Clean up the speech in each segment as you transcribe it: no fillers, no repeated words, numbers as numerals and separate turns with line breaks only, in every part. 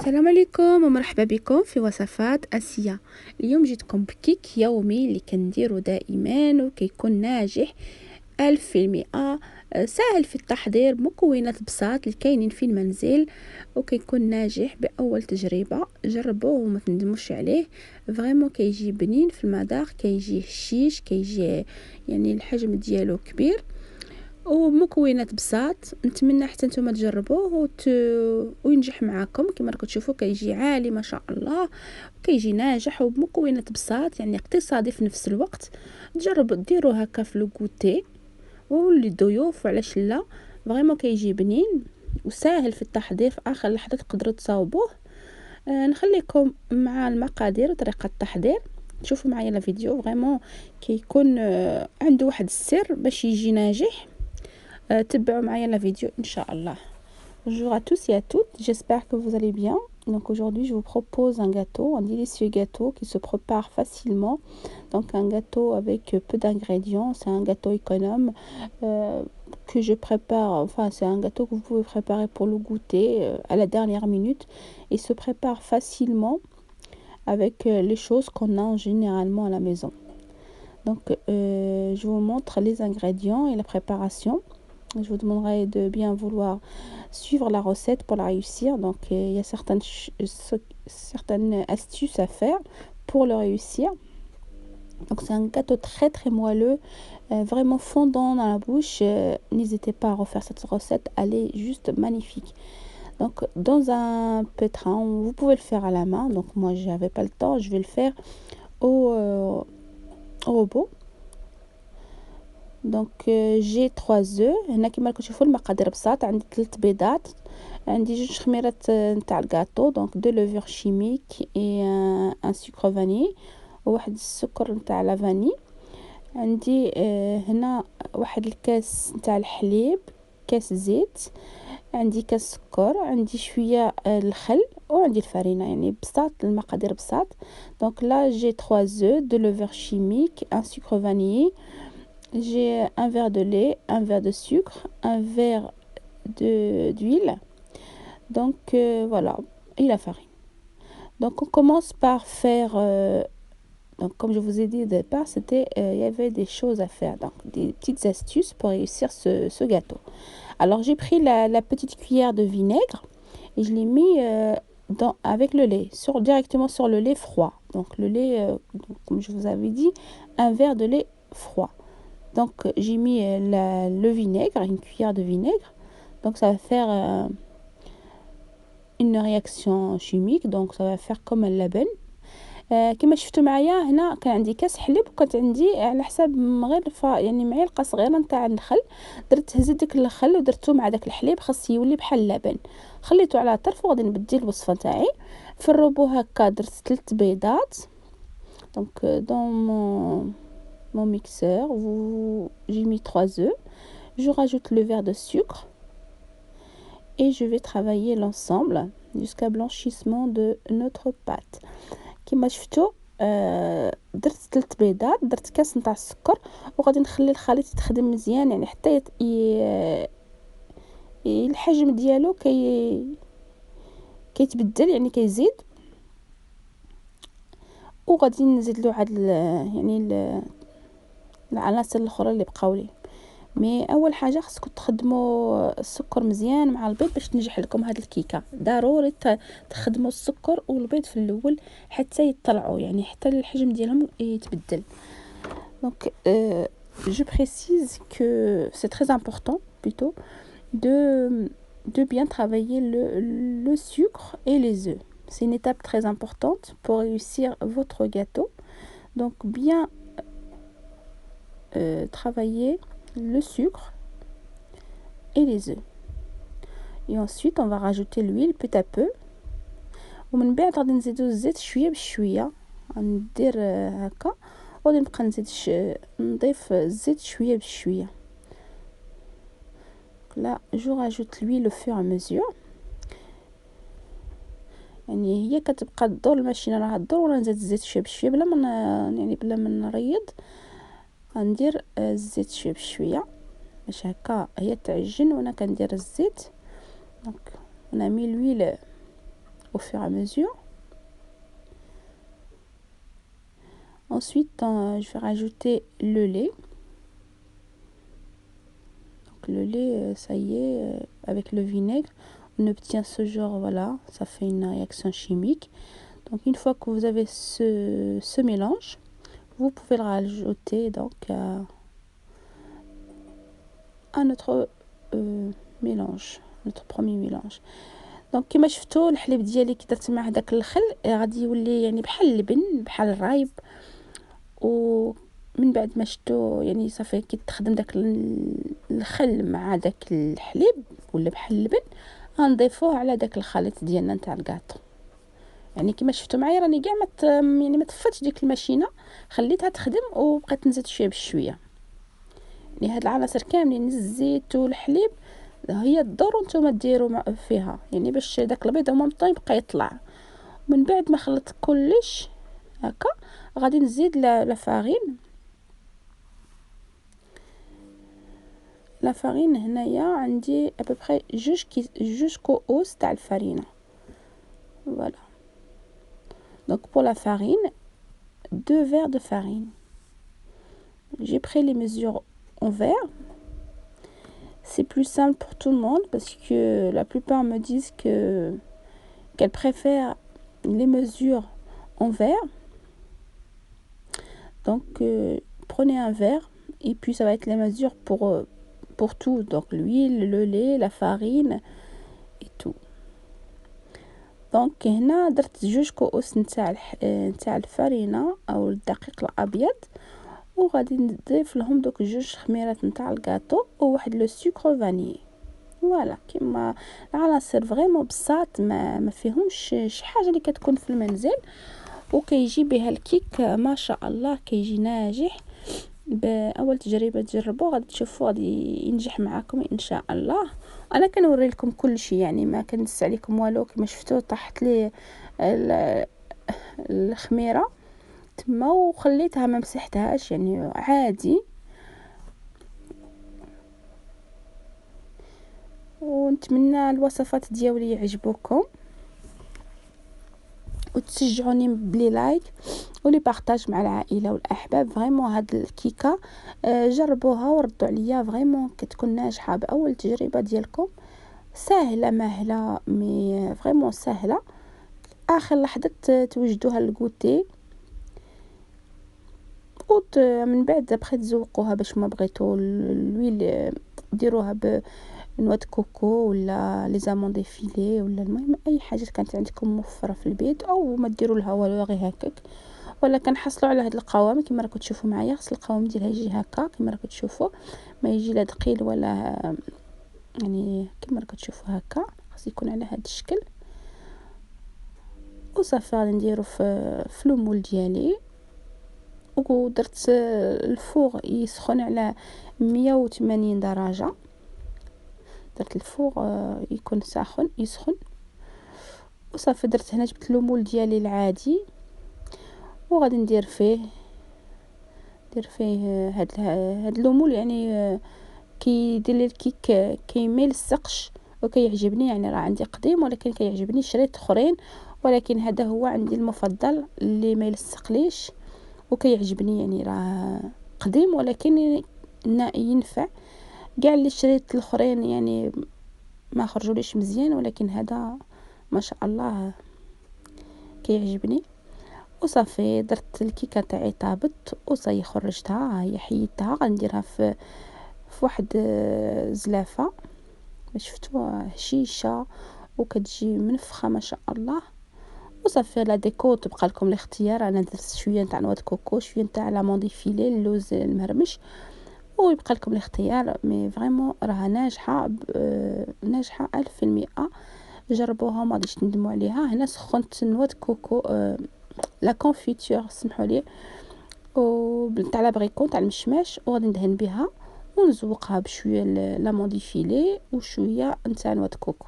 السلام عليكم ومرحبا بكم في وصفات آسيا. اليوم جيتكم بكيك يومي اللي كنديرو دائما وكيكون ناجح 1000%. سهل في التحضير، مكونات بساط اللي كاينين في المنزل وكيكون ناجح بأول تجربة. جربوه وما تندموش عليه، فريمون كيجي بنين في المذاق، كيجي هشيش، كيجي يعني الحجم ديالو كبير ومكونات بساط. نتمنى حتى نتوما تجربوه وينجح معاكم. كما راكم تشوفوا كيجي عالي ما شاء الله، كيجي ناجح وبمكونات بساط يعني اقتصادي في نفس الوقت. تجربوا ديروه هكا في لو غوتي وللضيوف وعلاش لا، فريمون كيجي بنين وسهل في التحضير. في اخر لحظه تقدروا تصاوبوه. نخليكم مع المقادير وطريقه التحضير. شوفوا معايا الفيديو، فريمون كيكون عنده واحد السر باش يجي ناجح. تبعوا معايا la vidéo Inch'Allah. Bonjour à tous et à toutes, j'espère que vous allez bien. Donc aujourd'hui je vous propose un gâteau, un délicieux gâteau qui se prépare facilement. Donc un gâteau avec peu d'ingrédients, c'est un gâteau économe que je prépare, enfin c'est un gâteau que vous pouvez préparer pour le goûter à la dernière minute. Il se prépare facilement avec les choses qu'on a généralement à la maison. Donc je vous montre les ingrédients et la préparation. Je vous demanderai de bien vouloir suivre la recette pour la réussir. Donc il y a certaines astuces à faire pour le réussir. Donc c'est un gâteau très très moelleux, vraiment fondant dans la bouche. N'hésitez pas à refaire cette recette, elle est juste magnifique. Donc dans un pétrin, vous pouvez le faire à la main. Donc moi j'avais pas le temps, je vais le faire au robot. دونك جي 3 œufs. هنا كما راكم تشوفوا المقادير بساط. عندي 3 بيضات، عندي 2 خميرات نتاع الغاطو، دونك 2 لوفور شيميك اي ان سكر فاني، وواحد السكر نتاع لا فاني. عندي هنا واحد الكاس نتاع الحليب، كاس زيت، عندي كاس سكر، عندي شويه الخل، وعندي الفرينه. يعني بساط، المقادير بساط. دونك لا جي 3 œufs، 2 لوفور شيميك، ان سكر فاني. J'ai un verre de lait, un verre de sucre, un verre d'huile. Donc voilà, et la farine. Donc on commence par faire, donc comme je vous ai dit au départ, il y avait des choses à faire, donc des petites astuces pour réussir ce gâteau. Alors j'ai pris la petite cuillère de vinaigre et je l'ai mis avec le lait, directement sur le lait froid. Donc le lait, comme je vous avais dit, un verre de lait froid. Donc j'ai mis le vinaigre, une cuillère de vinaigre. Donc ça va faire une réaction chimique, donc ça va faire comme اللبن. كما شفتوا معايا هنا كان عندي كاس حليب، وكانت عندي على حساب غير يعني معلقه صغيره نتاع الخل. درت هزيت داك الخل ودرتو مع داك الحليب، خاص يولي بحال اللبن. خليته على طرف وغادي نبدل الوصفه تاعي. في الروبو هكا درت 3 بيضات. دونك دون mon mixeur, j'ai mis 3 œufs, je rajoute le verre de sucre et je vais travailler l'ensemble jusqu'à blanchissement de notre pâte. كما شفتوا درت 3 بيضات، درت كاس نتاع السكر، وغادي نخلي الخليط يتخدم مزيان يعني حتى الحجم ديالو كيتبدل يعني كيزيد. وغادي نزيد له عاد يعني العناصر الاخرى اللي بقاو لي. مي اول حاجه خصكم تخدموا السكر مزيان مع البيض باش تنجح لكم هاد الكيكه. ضروري تخدموا السكر والبيض في الاول حتى يطلعوا، يعني حتى الحجم ديالهم يتبدل. دونك je précise que c'est très important plutôt de bien travailler le sucre et les œufs. C'est une étape très importante pour réussir votre gâteau. Donc bien travailler le sucre et les œufs. Et ensuite on va rajouter l'huile peu à peu. ومن بعد غادي نزيدو الزيت شويه بشويه. غندير هكا وغادي نبقى نضيف الزيت شويه بشويه. Là je rajoute l'huile au fur et à mesure. يعني هي كتبقى تدور الماشينه راها تدور، ولا نزيد الزيت شويه بشويه بلا ما يعني بلا ما نريض. غندير الزيت شويه بشويه باش هكا هي تعجن وانا كندير الزيت. دونك on a mis l'huile au fur et à mesure. Ensuite, je vais rajouter le lait. Donc le lait, ça y est, avec le vinaigre, on obtient ce genre, voilà, ça fait une réaction chimique. Donc une fois que vous avez ce mélange, vous pouvez le rajouter donc à notre mélange, notre premier mélange. دونك كما شفتوا الحليب ديالي كي درت معاه داك الخل غادي يولي يعني بحال اللبن بحال الرايب. ومن بعد ما شفتوا يعني صافي كي تخدم داك الخل مع داك الحليب ولا بحال اللبن غنضيفوه على داك الخليط ديالنا نتاع الكاطو. يعني كما شفتوا معايا راني كاع يعني ما طفاتش ديك الماشينه، خليتها تخدم وبقيت نزيد شويه بشويه. يعني هاد العناصر كاملين الزيت والحليب هي الدور وانتم ديروا فيها، يعني باش داك البيض هما مطي يبقى يطلع. من بعد ما خلطت كلش هكا غادي نزيد لا فارين هنايا عندي ابوبري جوج كؤوس تاع الفرينه. فوالا دونك pour la farine 2 verres de farine. J'ai pris les mesures en verre. C'est plus simple pour tout le monde parce que la plupart me disent qu'elles préfèrent les mesures en verre. Donc prenez un verre et puis ça va être les mesures pour tout, donc l'huile, le lait, la farine et tout. دونك هنا درت 2 كؤوس نتاع الفرينه او الدقيق الابيض، وغادي نضيف لهم دوك 2 خميرات نتاع الكاطو وواحد لو سكر فاني. فوالا كيما العناصر فريمون بساط، ما فيهمش شي حاجه اللي كتكون في المنزل، وكيجي بها الكيك ما شاء الله كيجي ناجح. باول تجربه تجربوه غادي تشوفوا غادي ينجح معكم ان شاء الله. انا كنوري لكم كل شيء، يعني ما كندس عليكم والو. كما شفتوا طحت لي الخميره تما وخليتها ما مسحتهاش، يعني عادي. ونتمنى الوصفات ديالي يعجبوكم وتشجعوني بلي لايك ولي بارطاج مع العائله والاحباب. فريمون هاد الكيكه جربوها وردوا عليا، فريمون كتكون ناجحه باول تجربه ديالكم. سهله مهله مي فريمون سهله، اخر لحظه توجدوها الكوتي من بعد بغي تزوقوها باش ما بغيتو الويل ديروها بنواه كوكو ولا لي زامون ديفيلي ولا المهم اي حاجه كانت عندكم موفره في البيت، او ما ديروا لها والو غير هكاك. ولا كنحصلوا على هاد القوام كما راكم تشوفوا معايا. خص القوام ديالها يجي هكا كما راكم تشوفوا، ما يجي لا ثقيل ولا يعني كما راكم تشوفوا هكا. خص يكون على هاد الشكل. وصافي غادي نديرو في المول ديالي، ودرت الفوغ يسخن على 180 درجه. درت الفوغ يكون يسخن وصافي. درت هنا جبت المول ديالي العادي وغادي ندير فيه هاد المول، يعني كيدير لي الكيك كيما يلصقش وكيعجبني. يعني راه عندي قديم ولكن كيعجبني شريت اخرين، ولكن هذا هو عندي المفضل اللي ما يلصقليش وكيعجبني. يعني راه قديم ولكن ينفع. كاع اللي شريت الاخرين يعني ما خرجوليش مزيان، ولكن هذا ما شاء الله كيعجبني. وصافي درت الكيكه تاعي طابت وصاي خرجتها. هي حيدتها غنديرها في واحد زلافه. شفتوا هشيشه وكتجي منفخه ما شاء الله. وصافي لا ديكو تبقى لكم الاختيار. انا درت شويه تاع نواه كوكو، شويه تاع لامون ديفيلي، اللوز المهرمش، ويبقى لكم الاختيار. مي فريمون راها ناجحه 1000%. جربوها ما غاديش تندموا عليها. هنا سخنت نواه كوكو لا كونفيتور سمحوا لي تاع لابريكون تاع المشماش، وغادي ندهن بها ونزوقها بشويه لامون ديفيلي وشويه نتاع نواه كوكو.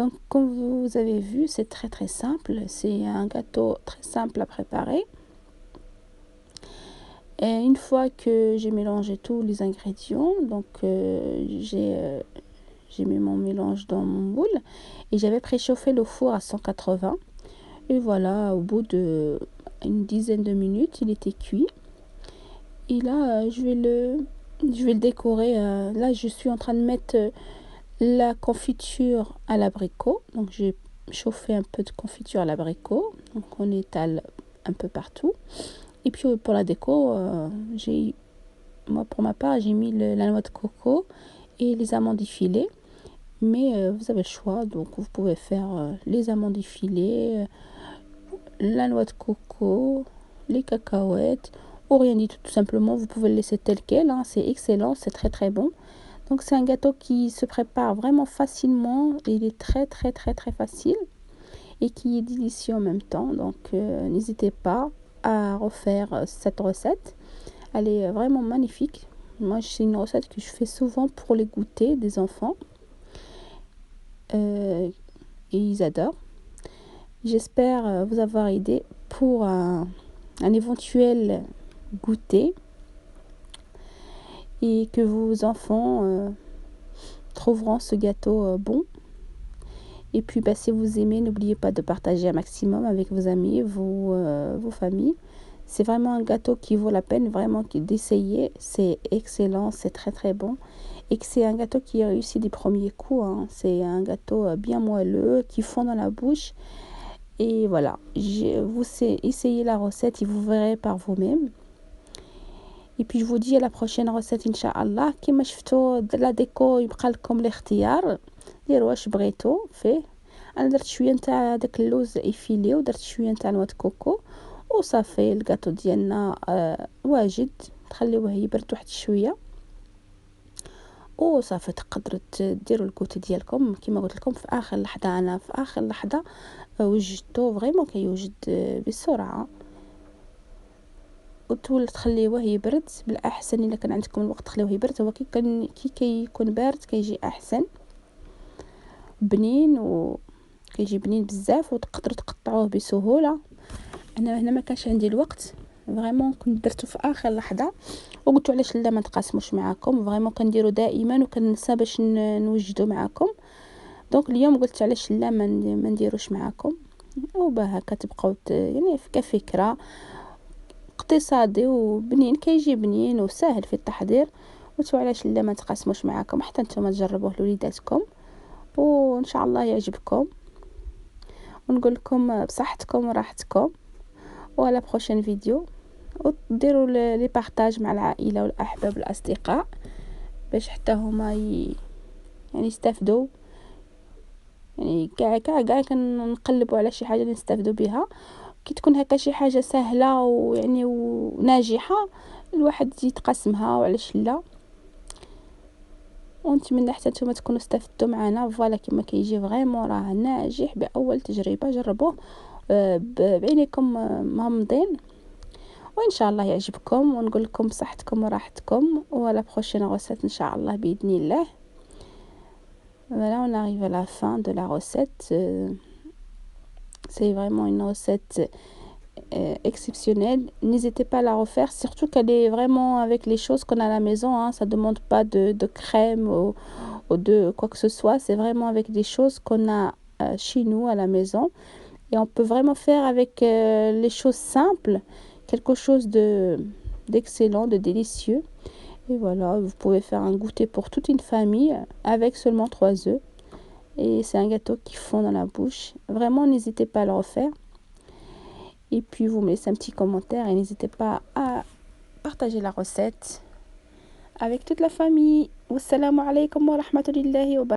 Donc comme vous avez vu, c'est très simple, c'est un gâteau très simple à préparer. Et une fois que j'ai mélangé tous les ingrédients, donc j'ai mis mon mélange dans mon boule et j'avais préchauffé le four à 180. Et voilà, au bout de une dizaine de minutes, il était cuit. Et là, je vais le décorer. Là, je suis en train de mettre la confiture à l'abricot. Donc, j'ai chauffé un peu de confiture à l'abricot. Donc, on étale un peu partout. Et puis, pour la déco, moi, pour ma part, j'ai mis la noix de coco et les amandes effilées. Mais vous avez le choix. Donc, vous pouvez faire les amandes effilées, la noix de coco, les cacahuètes, ou rien du tout. Tout simplement, vous pouvez le laisser tel quel. Hein. C'est excellent, c'est très très bon. Donc, c'est un gâteau qui se prépare vraiment facilement. Il est très très très très facile et qui est délicieux en même temps. Donc, n'hésitez pas à refaire cette recette. Elle est vraiment magnifique. Moi, c'est une recette que je fais souvent pour les goûters des enfants. Et ils adorent. J'espère vous avoir aidé pour un éventuel goûter et que vos enfants trouveront ce gâteau bon. Et puis, si vous aimez, n'oubliez pas de partager un maximum avec vos amis, vos familles. C'est vraiment un gâteau qui vaut la peine vraiment d'essayer. C'est excellent, c'est très très bon. Et que c'est un gâteau qui réussit des premiers coups. Hein. C'est un gâteau bien moelleux, qui fond dans la bouche. Et voilà, vous essayez la recette et vous verrez par vous-même. Et puis je vous dis à la prochaine recette Inch'Allah. كما شفتوا لا ديكو يبقى لكم الاختيار ديروا واش بغيتوا فيه. انا درت شويه نتاع داك اللوز ايفيلي ودرت شويه نتاع نواه كوكو وصافي. الكاطو ديالنا واجد. تخليوه يبرد واحد شويه وصافي تقدروا ديروا الكوت ديالكم. كما قلت لكم في اخر لحظه، انا في اخر لحظه وجدته فريمون كيوجد بسرعه. وتولي تخليوه يبرد. بالاحسن الا كان عندكم الوقت تخليوه يبرد. هو كي كيكون بارد كيجي احسن بنين وكيجي بنين بزاف وتقدروا تقطعوه بسهوله. انا هنا ما كانش عندي الوقت فريمون، كنت درته في اخر لحظه وقلت علاش لا ما نتقاسموش معكم. فريمون كنديرو دائما وكننسى باش نوجدو معكم. دونك اليوم قلت علاش لا ما نديروش معكم وباه هكا تبقاو يعني كفكره اقتصادي وبنين. كيجي بنين وسهل في التحضير. قلت علاش لا ما نتقاسموش معكم حتى نتوما تجربوه لوليداتكم وان شاء الله يعجبكم. ونقول لكم بصحتكم وراحتكم ولا بروشين فيديو. وديروا لي بارطاج مع العائله والاحباب والاصدقاء باش حتى هما يعني يستافدوا. يعني كاع كنقلبوا على شي حاجه نستافدوا بها. كي تكون هكا شي حاجه سهله ويعني وناجحه الواحد يتقاسمها وعلاش لا. ونتمنى حتى نتوما تكونوا استفدتوا معنا. فوالا كما كيجي فريمون راه ناجح باول تجربه. جربوه بعينيكم مغمضين وان شاء الله يعجبكم. ونقول لكم بصحتكم وراحتكم ولا بروشين غوسيت ان شاء الله باذن الله. Voilà, on arrive à la fin de la recette. C'est vraiment une recette exceptionnelle. N'hésitez pas à la refaire, surtout qu'elle est vraiment avec les choses qu'on a à la maison. Hein. Ça ne demande pas de crème ou de quoi que ce soit. C'est vraiment avec des choses qu'on a chez nous à la maison. Et on peut vraiment faire avec les choses simples quelque chose d'excellent, de délicieux. Et voilà, vous pouvez faire un goûter pour toute une famille avec seulement 3 œufs. Et c'est un gâteau qui fond dans la bouche. Vraiment, n'hésitez pas à le refaire. Et puis, vous me laissez un petit commentaire et n'hésitez pas à partager la recette avec toute la famille. Wassalamu alaikum wa rahmatullahi wa barakatuh.